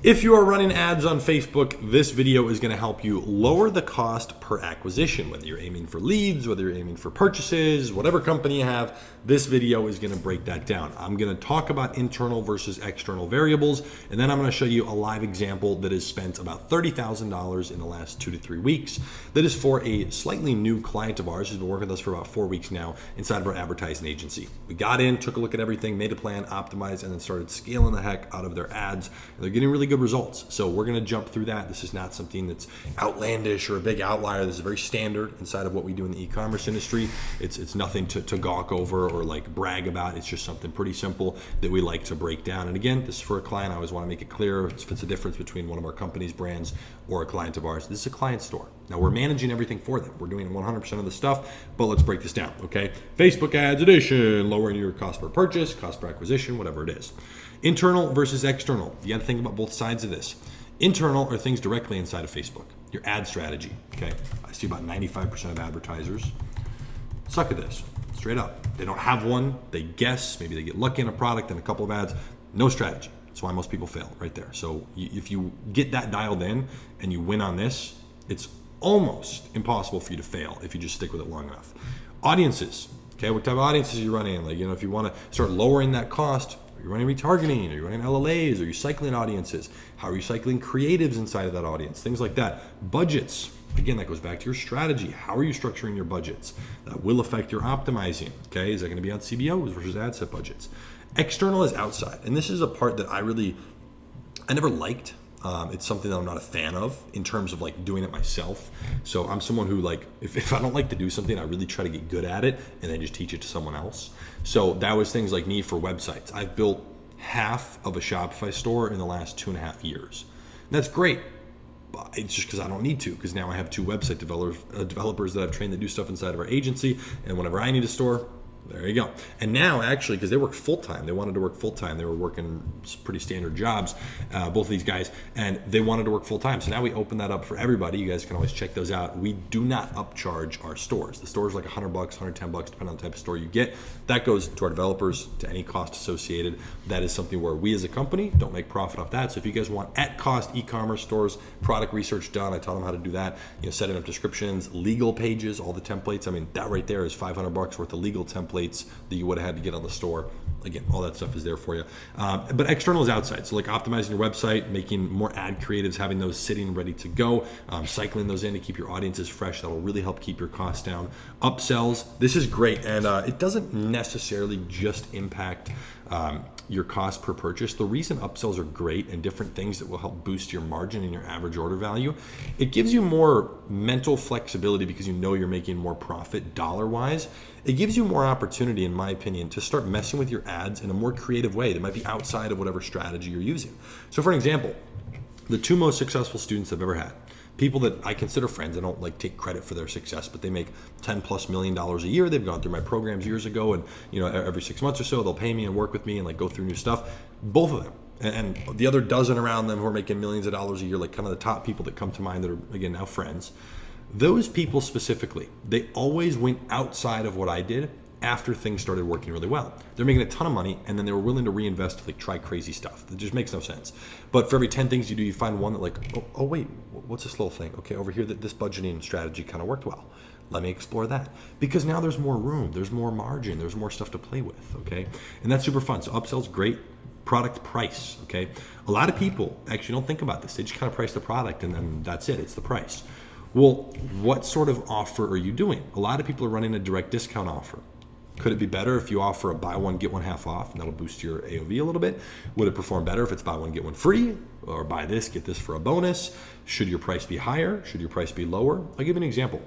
If you are running ads on Facebook, this video is going to help you lower the cost per acquisition, whether you're aiming for leads, whether you're aiming for purchases, whatever company you have, this video is going to break that down. I'm going to talk about internal versus external variables, and then I'm going to show you a live example that has spent about $30,000 in the last 2 to 3 weeks. That is for a slightly new client of ours who's been working with us for about 4 weeks now inside of our advertising agency. We got in, took a look at everything, made a plan, optimized, and then started scaling the heck out of their ads. And they're getting really good results. So we're going to jump through that. This is not something that's outlandish or a big outlier. This is very standard inside of what we do in the e-commerce industry. It's nothing to gawk over or like brag about. It's just something pretty simple that we like to break down. And again, this is for a client. I always want to make it clear if it's a difference between one of our company's brands or a client of ours. This is a client store. Now we're managing everything for them. We're doing 100% of the stuff, but let's break this down, okay? Facebook ads edition, lowering your cost per purchase, cost per acquisition, whatever it is. Internal versus external. You got to think about both sides of this. Internal are things directly inside of Facebook. Your ad strategy, okay? I see about 95% of advertisers suck at this, straight up. They don't have one, they guess, maybe they get lucky in a product and a couple of ads, no strategy. That's why most people fail right there. So if you get that dialed in and you win on this, it's almost impossible for you to fail if you just stick with it long enough. Audiences, okay? What type of audiences are you running? Like, if you want to start lowering that cost, are you running retargeting? Are you running LLAs? Are you cycling audiences? How are you cycling creatives inside of that audience? Things like that. Budgets. Again, that goes back to your strategy. How are you structuring your budgets? That will affect your optimizing. Okay, is that going to be on CBOs versus ad set budgets? External is outside. And this is a part that I never liked. It's something that I'm not a fan of in terms of like doing it myself. So I'm someone who like, if I don't like to do something, I really try to get good at it and then just teach it to someone else. So that was things like me for websites. I've built half of a Shopify store in the last 2.5 years. And that's great. But it's just because I don't need to, because now I have 2 website developers that I've trained that do stuff inside of our agency. And whenever I need a store, there you go. And now, actually, because they work full-time, they wanted to work full-time. They were working pretty standard jobs, both of these guys, and they wanted to work full-time. So now we open that up for everybody. You guys can always check those out. We do not upcharge our stores. The store is like $100, $110, depending on the type of store you get. That goes to our developers, to any cost associated. That is something where we as a company don't make profit off that. So if you guys want at-cost e-commerce stores, product research done, I taught them how to do that, setting up descriptions, legal pages, all the templates. I mean, that right there is $500 worth of legal templates that you would have had to get on the store. Again, all that stuff is there for you. But external is outside. So like optimizing your website, making more ad creatives, having those sitting ready to go, cycling those in to keep your audiences fresh. That will really help keep your costs down. Upsells, this is great. And it doesn't necessarily just impact your cost per purchase. The reason upsells are great and different things that will help boost your margin and your average order value, it gives you more mental flexibility because you're making more profit dollar-wise. It gives you more opportunity, in my opinion, to start messing with your ads in a more creative way that might be outside of whatever strategy you're using. So for an example, the 2 most successful students I've ever had, people that I consider friends, I don't like take credit for their success, but they make $10+ million a year. They've gone through my programs years ago, and every 6 months or so they'll pay me and work with me and like go through new stuff. Both of them. And the other dozen around them who are making millions of dollars a year, like kind of the top people that come to mind that are, again, now friends. Those people specifically, they always went outside of what I did after things started working really well. They're making a ton of money, and then they were willing to reinvest to like try crazy stuff. It just makes no sense. But for every 10 things you do, you find one that like, oh wait, what's this little thing? Okay, over here, this budgeting strategy kind of worked well. Let me explore that. Because now there's more room, there's more margin, there's more stuff to play with, okay? And that's super fun. So upsell's great. Product price, okay? A lot of people actually don't think about this. They just kind of price the product and then that's it, it's the price. Well, what sort of offer are you doing? A lot of people are running a direct discount offer. Could it be better if you offer a buy one, get one half off, and that'll boost your AOV a little bit? Would it perform better if it's buy one, get one free, or buy this, get this for a bonus? Should your price be higher? Should your price be lower? I'll give you an example.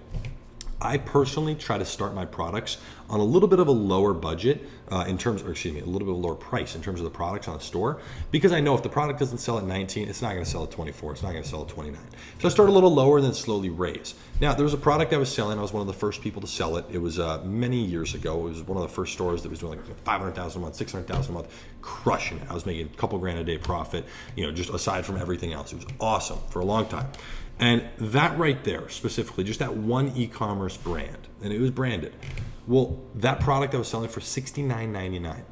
I personally try to start my products on a little bit of a lower budget a little bit of a lower price in terms of the products on the store, because I know if the product doesn't sell at 19, it's not going to sell at 24, it's not going to sell at 29. So I start a little lower and then slowly raise. Now, there was a product I was selling. I was one of the first people to sell it. It was many years ago. It was one of the first stores that was doing like $500,000 a month, $600,000 a month, crushing it. I was making a couple grand a day profit, just aside from everything else. It was awesome for a long time. And that right there, specifically, just that one e-commerce brand, and it was branded. Well, that product I was selling for $69.99.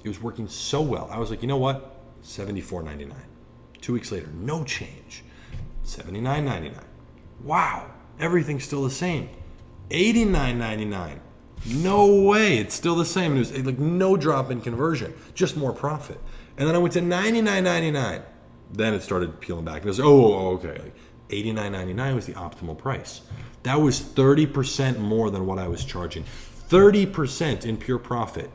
It was working so well. I was like, you know what? $74.99. 2 weeks later, no change. $79.99. Wow, everything's still the same. $89.99. No way, it's still the same. It was like no drop in conversion, just more profit. And then I went to $99.99. Then it started peeling back. It was, okay. Like $89.99 was the optimal price. That was 30% more than what I was charging. 30% in pure profit.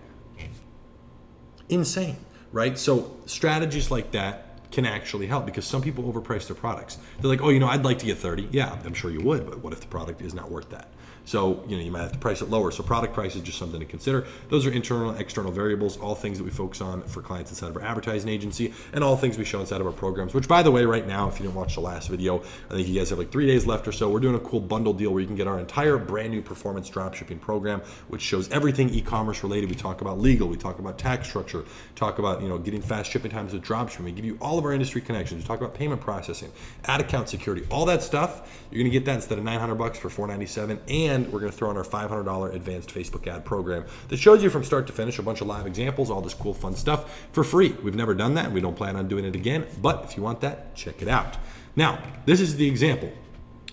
Insane, right? So strategies like that can actually help, because some people overprice their products. They're like, I'd like to get 30. Yeah, I'm sure you would, but what if the product is not worth that? So, you might have to price it lower. So product price is just something to consider. Those are internal and external variables, all things that we focus on for clients inside of our advertising agency, and all things we show inside of our programs, which, by the way, right now, if you didn't watch the last video, I think you guys have like 3 days left or so. We're doing a cool bundle deal where you can get our entire brand new performance dropshipping program, which shows everything e-commerce related. We talk about legal, we talk about tax structure, talk about, getting fast shipping times with dropshipping. We give you all of our industry connections. We talk about payment processing, ad account security, all that stuff. You're going to get that instead of $900 for $497, and we're going to throw in our $500 advanced Facebook ad program that shows you from start to finish a bunch of live examples, all this cool fun stuff for free. We've never done that, and we don't plan on doing it again, but if you want that, check it out. Now, this is the example.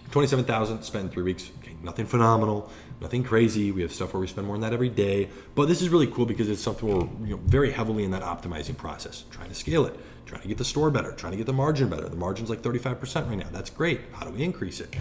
$27,000 spent in 3 weeks. Okay, nothing phenomenal, nothing crazy. We have stuff where we spend more than that every day, but this is really cool because it's something we're very heavily in that optimizing process, trying to scale it, trying to get the store better, trying to get the margin better. The margin's like 35% right now. That's great. How do we increase it?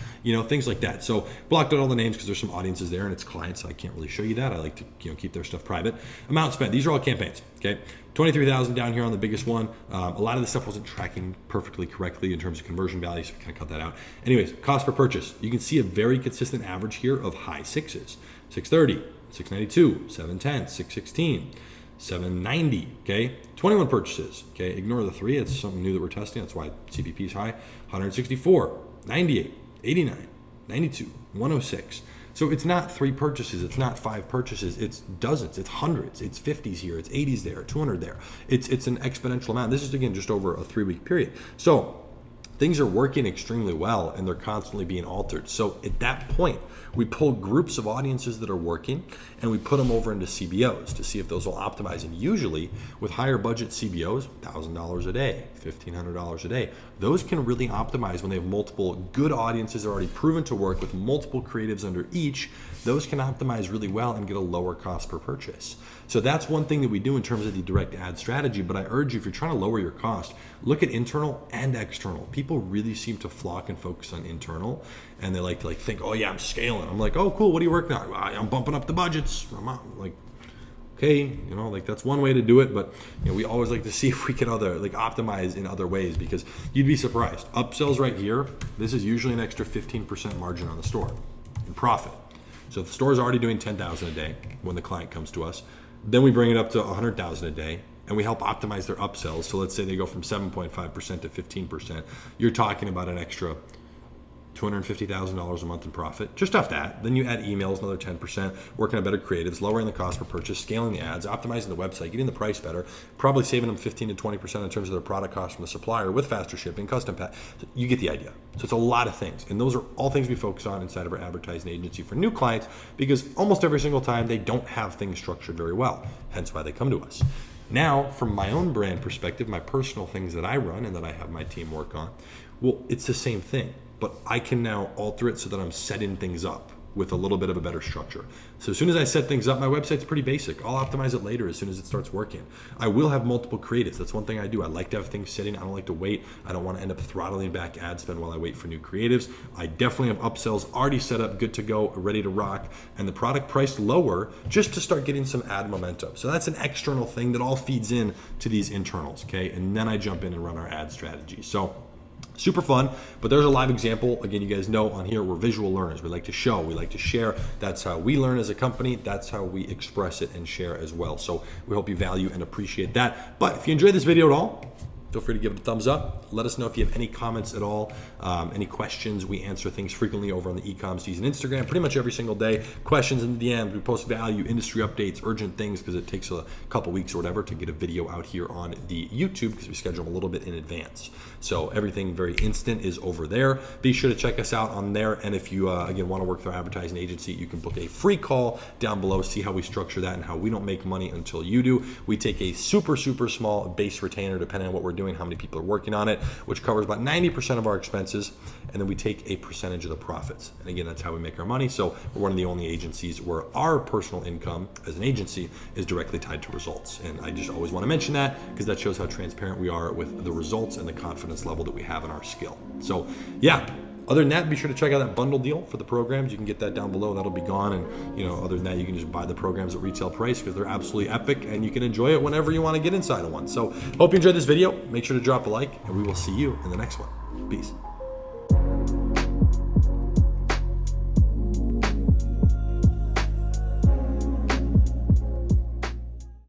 Things like that. So blocked out all the names because there's some audiences there and it's clients, so I can't really show you that. I like to keep their stuff private. Amount spent. These are all campaigns. Okay, 23,000 down here on the biggest one. A lot of this stuff wasn't tracking perfectly correctly in terms of conversion value, so we kind of cut that out. Anyways, cost per purchase. You can see a very consistent average here of high sixes. 630, 692, 710, 616. 790, okay? 21 purchases, okay? Ignore the 3, it's something new that we're testing. That's why CPP is high. 164, 98, 89, 92, 106. So it's not 3 purchases, it's not 5 purchases, it's dozens, it's hundreds, it's 50s here, it's 80s there, 200 there. It's an exponential amount. This is, again, just over a 3-week period. So things are working extremely well and they're constantly being altered. So at that point, we pull groups of audiences that are working and we put them over into CBOs to see if those will optimize. And usually with higher budget CBOs, $1,000 a day, $1,500 a day, those can really optimize when they have multiple good audiences that are already proven to work with multiple creatives under each. Those can optimize really well and get a lower cost per purchase. So that's one thing that we do in terms of the direct ad strategy. But I urge you, if you're trying to lower your cost, look at internal and external. People really seem to flock and focus on internal, and they like to think, oh yeah, I'm scaling. I'm like, oh cool, what are you working on? I'm bumping up the budgets. I'm like, okay, that's one way to do it, but we always like to see if we can optimize in other ways, because you'd be surprised. Upsells right here, this is usually an extra 15% margin on the store in profit. So if the store is already doing $10,000 a day when the client comes to us, then we bring it up to $100,000 a day, and we help optimize their upsells. So let's say they go from 7.5% to 15%. You're talking about an extra $250,000 a month in profit, just off that. Then you add emails, another 10%, working on better creatives, lowering the cost per purchase, scaling the ads, optimizing the website, getting the price better, probably saving them 15 to 20% in terms of their product cost from the supplier with faster shipping, custom pack. So you get the idea. So it's a lot of things. And those are all things we focus on inside of our advertising agency for new clients, because almost every single time they don't have things structured very well, hence why they come to us. Now, from my own brand perspective, my personal things that I run and that I have my team work on, well, it's the same thing. But I can now alter it so that I'm setting things up with a little bit of a better structure. So as soon as I set things up, my website's pretty basic. I'll optimize it later as soon as it starts working. I will have multiple creatives. That's one thing I do. I like to have things sitting. I don't like to wait. I don't want to end up throttling back ad spend while I wait for new creatives. I definitely have upsells already set up, good to go, ready to rock, and the product priced lower just to start getting some ad momentum. So that's an external thing that all feeds in to these internals, okay? And then I jump in and run our ad strategy. So super fun, but there's a live example. Again, you guys know on here, we're visual learners. We like to show, we like to share. That's how we learn as a company. That's how we express it and share as well. So we hope you value and appreciate that. But if you enjoyed this video at all, feel free to give it a thumbs up. Let us know if you have any comments at all, any questions. We answer things frequently over on the Ecom Season Instagram, pretty much every single day. Questions in the DMs. We post value, industry updates, urgent things, because it takes a couple weeks or whatever to get a video out here on the YouTube, because we schedule them a little bit in advance. So everything very instant is over there. Be sure to check us out on there. And if you, again, want to work with our advertising agency, you can book a free call down below, see how we structure that and how we don't make money until you do. We take a super, super small base retainer, depending on what we're doing. reviewing how many people are working on it, which covers about 90% of our expenses. And then we take a percentage of the profits. And again, that's how we make our money. So we're one of the only agencies where our personal income as an agency is directly tied to results. And I just always want to mention that because that shows how transparent we are with the results and the confidence level that we have in our skill. So yeah. Other than that, be sure to check out that bundle deal for the programs. You can get that down below. That'll be gone. And other than that, you can just buy the programs at retail price because they're absolutely epic and you can enjoy it whenever you want to get inside of one. So hope you enjoyed this video. Make sure to drop a like and we will see you in the next one. Peace.